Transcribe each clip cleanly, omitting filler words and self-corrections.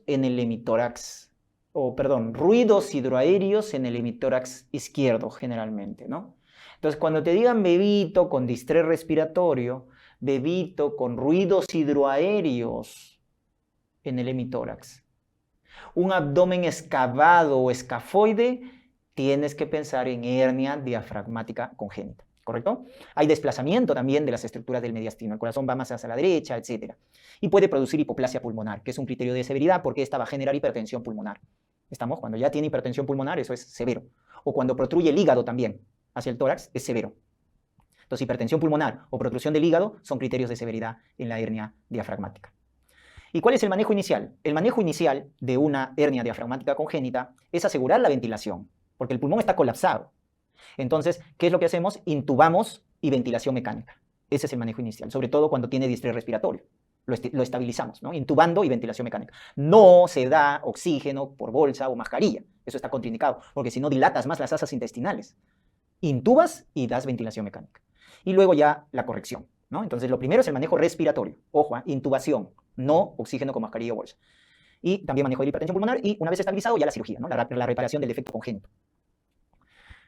en el hemitórax, ruidos hidroaéreos en el hemitórax izquierdo generalmente, ¿no? Entonces, cuando te digan bebito con distrés respiratorio, bebito con ruidos hidroaéreos en el hemitórax, un abdomen excavado o escafoide, tienes que pensar en hernia diafragmática congénita, ¿correcto? Hay desplazamiento también de las estructuras del mediastino, el corazón va más hacia la derecha, etc. Y puede producir hipoplasia pulmonar, que es un criterio de severidad porque esta va a generar hipertensión pulmonar. ¿Estamos? Cuando ya tiene hipertensión pulmonar, eso es severo. O cuando protruye el hígado también hacia el tórax, es severo. Entonces, hipertensión pulmonar o protrusión del hígado son criterios de severidad en la hernia diafragmática. ¿Y cuál es el manejo inicial? El manejo inicial de una hernia diafragmática congénita es asegurar la ventilación, porque el pulmón está colapsado. Entonces, ¿qué es lo que hacemos? Intubamos y ventilación mecánica. Ese es el manejo inicial, sobre todo cuando tiene distrés respiratorio. Lo estabilizamos, ¿no? Intubando y ventilación mecánica. No se da oxígeno por bolsa o mascarilla. Eso está contraindicado, porque si no dilatas más las asas intestinales. Intubas y das ventilación mecánica. Y luego ya la corrección, ¿no? Entonces, lo primero es el manejo respiratorio. Ojo, intubación, no oxígeno con mascarilla o bolsa. Y también manejo de la hipertensión pulmonar y una vez estabilizado ya la cirugía, ¿no? La reparación del defecto congénito.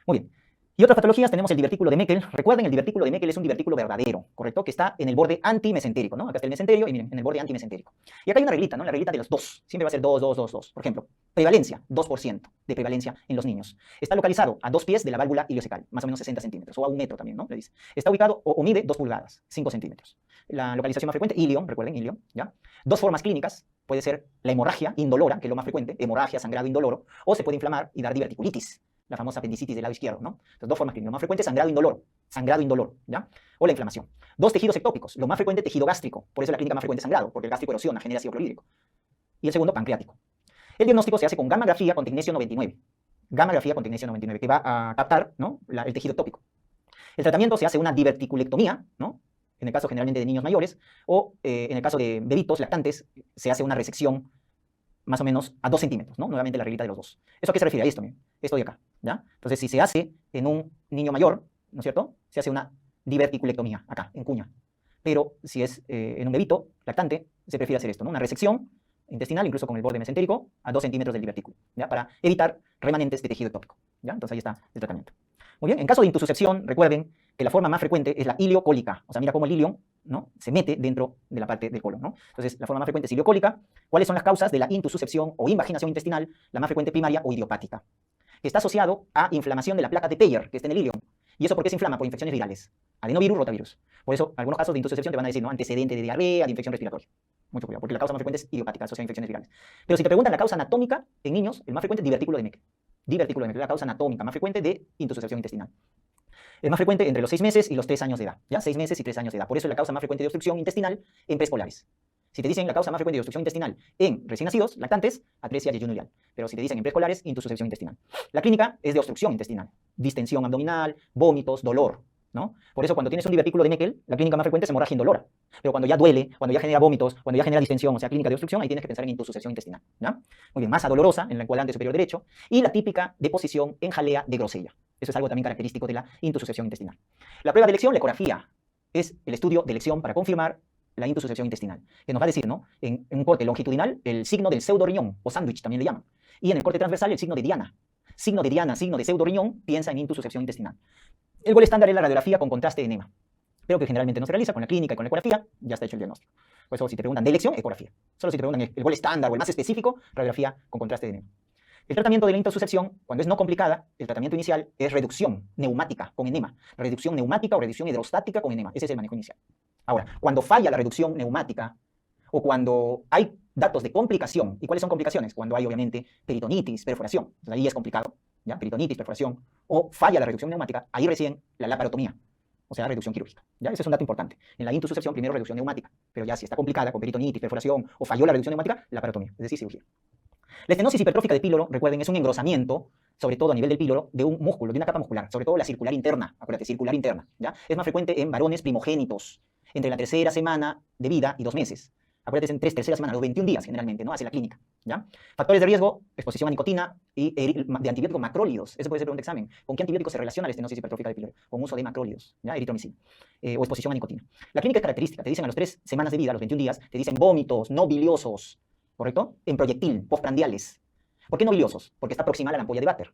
Muy bien. Y otras patologías tenemos el divertículo de Meckel. Recuerden, el divertículo de Meckel es un divertículo verdadero, ¿correcto? Que está en el borde antimesentérico, ¿no? Acá está el mesenterio y miren, en el borde antimesentérico. Y acá hay una reglita, ¿no? La reglita de los 2. Siempre va a ser 2, 2, 2, 2. Por ejemplo, prevalencia, 2% de prevalencia en los niños. Está localizado a 2 pies de la válvula ileocecal, más o menos 60 centímetros, o a 1 metro también, ¿no? Le dice. Está ubicado o mide 2 pulgadas, 5 centímetros. La localización más frecuente, ilion, recuerden, ilion, ¿ya? 2 formas clínicas, puede ser la hemorragia indolora, que es lo más frecuente, hemorragia, sangrado indoloro, o se puede inflamar y dar diverticulitis, la famosa apendicitis del lado izquierdo, ¿no? Entonces, 2 formas clínicas. Lo más frecuente es sangrado indoloro, ¿ya? O la inflamación. 2 tejidos ectópicos. Lo más frecuente, tejido gástrico. Por eso la clínica más frecuente es sangrado, porque el gástrico erosiona, genera ácido clorhídrico. Y el segundo, pancreático. El diagnóstico se hace con gammagrafía con tecnesio 99. Gammagrafía con tecnesio 99, que va a captar, ¿no? El tejido ectópico. El tratamiento se hace una diverticulectomía, ¿no? En el caso generalmente de niños mayores, o en el caso de bebitos, lactantes, se hace una resección más o menos a 2 centímetros, ¿no? Nuevamente la reglita de los 2. ¿Eso a qué se refiere? A esto, miren, esto de acá, ¿ya? Entonces, si se hace en un niño mayor, ¿no es cierto? Se hace una diverticulectomía, acá, en cuña. Pero si es en un bebito lactante, se prefiere hacer esto, ¿no? Una resección intestinal, incluso con el borde mesentérico, a 2 centímetros del divertículo, ¿ya? Para evitar remanentes de tejido ectópico, ¿ya? Entonces ahí está el tratamiento. Muy bien, en caso de intususcepción, recuerden que la forma más frecuente es la ileocólica. O sea, mira cómo el ilion, ¿no? Se mete dentro de la parte del colon, ¿no? Entonces, la forma más frecuente es ileocólica. ¿Cuáles son las causas de la intususcepción o invaginación intestinal? La más frecuente primaria o idiopática. Está asociado a inflamación de la placa de Peyer, que está en el ilion. ¿Y eso por qué se inflama? Por infecciones virales. Adenovirus, rotavirus. Por eso, algunos casos de intususcepción te van a decir, ¿no? Antecedente de diarrea, de infección respiratoria. Mucho cuidado, porque la causa más frecuente es idiopática, asociada a infecciones virales. Pero si te preguntan la causa anatómica en niños, el más frecuente es divertículo de Meckel. Divertículo de Meckel, la causa anatómica más frecuente de intususcepción intestinal. Es más frecuente entre los 6 meses y los 3 años de edad, ¿ya? 6 meses y 3 años de edad. Por eso es la causa más frecuente de obstrucción intestinal en preescolares. Si te dicen la causa más frecuente de obstrucción intestinal en recién nacidos, lactantes, atresia jejunurial. Pero si te dicen en preescolares, intususcepción intestinal. La clínica es de obstrucción intestinal, distensión abdominal, vómitos, dolor, ¿no? Por eso cuando tienes un divertículo de Meckel, la clínica más frecuente es hemorragia indolora. Pero cuando ya duele, cuando ya genera vómitos, cuando ya genera distensión, o sea, clínica de obstrucción, ahí tienes que pensar en intususcepción intestinal, ¿ya? Muy bien, masa dolorosa en el cuadrante superior derecho y la típica deposición en jalea de Grosella. Eso es algo también característico de la intususcepción intestinal. La prueba de elección, la ecografía, es el estudio de elección para confirmar la intususcepción intestinal, que nos va a decir, ¿no? En un corte longitudinal, el signo del pseudoriñón, o sándwich también le llaman, y en el corte transversal, el signo de Diana. Signo de Diana, signo de pseudoriñón, piensa en intususcepción intestinal. El gol estándar es la radiografía con contraste de enema, pero que generalmente no se realiza con la clínica y con la ecografía, ya está hecho el diagnóstico. Por eso, si te preguntan de elección, ecografía. Solo si te preguntan el gol estándar o el más específico, radiografía con contraste de enema. El tratamiento de la intususcepción, cuando es no complicada, el tratamiento inicial es reducción neumática con enema. Reducción neumática o reducción hidrostática con enema. Ese es el manejo inicial. Ahora, cuando falla la reducción neumática o cuando hay datos de complicación, ¿y cuáles son complicaciones? Cuando hay, obviamente, peritonitis, perforación. Entonces, ahí es complicado, ¿ya? Peritonitis, perforación, o falla la reducción neumática, ahí recién la laparotomía, o sea, reducción quirúrgica, ¿ya? Ese es un dato importante. En la intususcepción, primero reducción neumática, pero ya si está complicada con peritonitis, perforación, o falló la reducción neumática, laparotomía, es decir, cirugía. La estenosis hipertrófica del píloro, recuerden, es un engrosamiento, sobre todo a nivel del píloro, de un músculo, de una capa muscular, sobre todo la circular interna, acuérdate, circular interna, ¿ya? Es más frecuente en varones primogénitos, entre la tercera semana de vida y 2 meses. Acuérdate, en 3 terceras semanas, los 21 días generalmente, ¿no? Hace la clínica, ¿ya? Factores de riesgo, exposición a nicotina y de antibióticos macrólidos. Eso puede ser un examen. ¿Con qué antibiótico se relaciona la estenosis hipertrófica del píloro? Con uso de macrólidos, ¿ya? Eritromicina. O exposición a nicotina. La clínica es característica. Te dicen a las 3 semanas de vida, a los 21 días, te dicen vómitos no biliosos, ¿correcto? En proyectil, postprandiales. ¿Por qué no biliosos? Porque está proximal a la ampolla de Vater.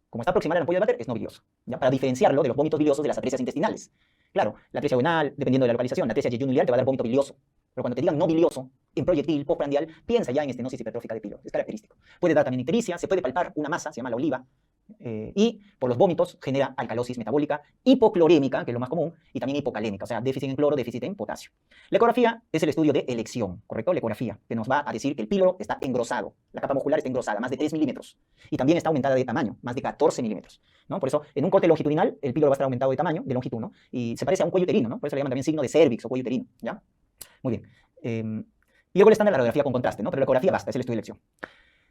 Como está proximal a la ampolla de Vater, es no bilioso, ¿ya? Para diferenciarlo de los vómitos biliosos de las atresias intestinales. Claro, la atresia duodenal, dependiendo de la localización, la atresia jejuniliar te va a dar vómito bilioso. Pero cuando te digan no bilioso, en proyectil, postprandial, piensa ya en estenosis hipertrófica de píloro. Es característico. Puede dar también ictericia, se puede palpar una masa, se llama la oliva, y por los vómitos genera alcalosis metabólica, hipoclorémica, que es lo más común, y también hipocalémica, o sea, déficit en cloro, déficit en potasio. La ecografía es el estudio de elección, ¿correcto? La ecografía, que nos va a decir que el píloro está engrosado, la capa muscular está engrosada, más de 3 milímetros, y también está aumentada de tamaño, más de 14 milímetros, ¿no? Por eso, en un corte longitudinal, el píloro va a estar aumentado de tamaño, de longitud, ¿no? Y se parece a un cuello uterino, ¿no? Por eso le llaman también signo de cervix o cuello uterino, ¿ya? Muy bien. Y luego el estándar, la radiografía con contraste, ¿no? Pero la ecografía basta, es el estudio de elección.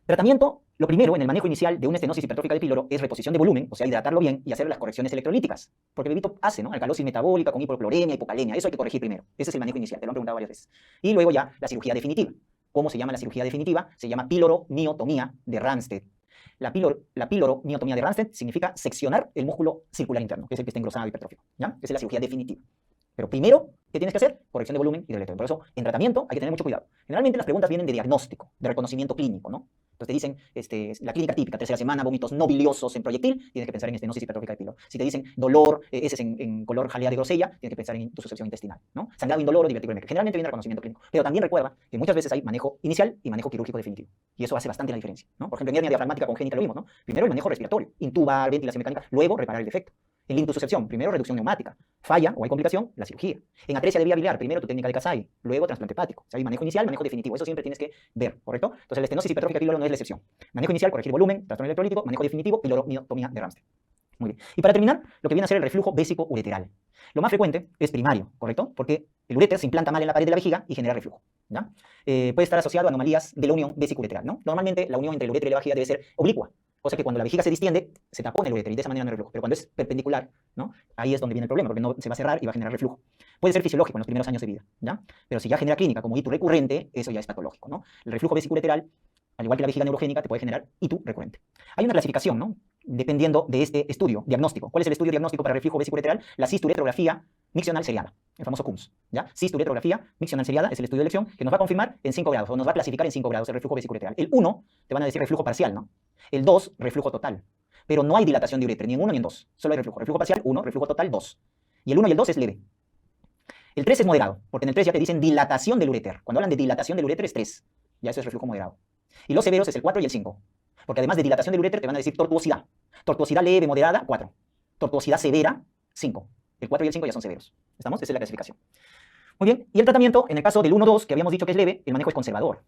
Tratamiento, lo primero en el manejo inicial de una estenosis hipertrófica del píloro es reposición de volumen, o sea, hidratarlo bien y hacer las correcciones electrolíticas. Porque bebito hace, ¿no? Alcalosis metabólica con hipocloremia, hipocalemia. Eso hay que corregir primero. Ese es el manejo inicial, te lo han preguntado varias veces. Y luego ya la cirugía definitiva. ¿Cómo se llama la cirugía definitiva? Se llama piloromiotomía de Ramstedt. La piloromiotomía de Ramstedt significa seccionar el músculo circular interno, que es el que está engrosado hipertrófico, ¿ya? Esa es la cirugía definitiva. Pero primero, ¿qué tienes que hacer? Corrección de volumen y de electrón. Por eso, en tratamiento hay que tener mucho cuidado. Generalmente las preguntas vienen de diagnóstico, de reconocimiento clínico, ¿no? Entonces te dicen, la clínica típica, tercera semana, vómitos no biliosos en proyectil, tienes que pensar en estenosis hipertrófica de píloro. Si te dicen dolor, heces en color jalea de grosella, tienes que pensar en tu sucesión intestinal, ¿no? Sangrado indoloro, diverticulometría. Generalmente viene de reconocimiento clínico. Pero también recuerda que muchas veces hay manejo inicial y manejo quirúrgico definitivo. Y eso hace bastante la diferencia, ¿no? Por ejemplo, en hernia diafragmática congénita lo mismo, ¿no? Primero el manejo respiratorio, intubar, ventilación mecánica, luego reparar el defecto. En lintosucesión, primero reducción neumática. Falla o hay complicación, la cirugía. En atresia de vía biliar, primero tu técnica de Kasai, luego trasplante hepático. O sea, hay manejo inicial, manejo definitivo. Eso siempre tienes que ver, ¿correcto? Entonces la estenosis hipertrófica de píloro no es la excepción. Manejo inicial, corregir volumen, trastorno electrolítico, manejo definitivo, piloromiotomía de Ramstedt. Muy bien. Y para terminar, lo que viene a ser el reflujo vésico-ureteral. Lo más frecuente es primario, ¿correcto? Porque el uréter se implanta mal en la pared de la vejiga y genera reflujo, ¿ya? Puede estar asociado a anomalías de la unión vésico-ureteral, ¿no? Normalmente la unión entre el uréter y la vejiga debe ser oblicua. Cosa que cuando la vejiga se distiende, se tapona el uréter y de esa manera no hay reflujo. Pero cuando es perpendicular, ¿no? Ahí es donde viene el problema, porque no se va a cerrar y va a generar reflujo. Puede ser fisiológico en los primeros años de vida, ¿ya? Pero si ya genera clínica como ito recurrente, eso ya es patológico, ¿no? El reflujo vésico-ureteral, al igual que la vejiga neurogénica, te puede generar ito recurrente. Hay una clasificación, ¿no? Dependiendo de este estudio diagnóstico. ¿Cuál es el estudio diagnóstico para reflujo vésico-ureteral? La cisturetrografía miccional seriada, el famoso CUMS, ¿ya? Cisturetrografía miccional seriada es el estudio de elección que nos va a confirmar en 5 grados, o nos va a clasificar en 5 grados el reflujo vésico-ureteral. El 1 te van a decir reflujo parcial, ¿no? El 2, reflujo total. Pero no hay dilatación de ureter, ni en 1 ni en 2. Solo hay reflujo. Reflujo parcial, 1, reflujo total, 2. Y el 1 y el 2 es leve. El 3 es moderado, porque en el 3 ya te dicen dilatación del ureter. Cuando hablan de dilatación del ureter es 3. Ya eso es reflujo moderado. Y los severos es el 4 y el 5. Porque además de dilatación del ureter te van a decir tortuosidad. Tortuosidad leve, moderada, 4. Tortuosidad severa, 5. El 4 y el 5 ya son severos. ¿Estamos? Esa es la clasificación. Muy bien. Y el tratamiento, en el caso del 1-2, que habíamos dicho que es leve, el manejo es conservador.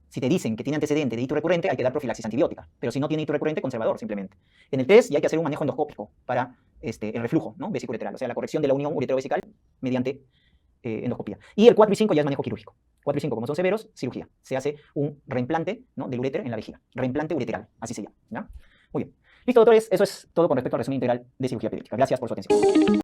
Si te dicen que tiene antecedente de hito recurrente, hay que dar profilaxis antibiótica. Pero si no tiene hito recurrente, conservador, simplemente. En el 3 ya hay que hacer un manejo endoscópico para el reflujo, ¿no? Vesiculoreteral. O sea, la corrección de la unión uretero-vesical mediante endoscopía. Y el 4 y 5 ya es manejo quirúrgico. 4 y 5, como son severos, cirugía. Se hace un reimplante, ¿no? Del uréter en la vejiga. Reimplante ureteral, así se llama, ¿ya? Muy bien. Listo, doctores. Eso es todo con respecto al resumen integral de cirugía pediátrica. Gracias por su atención.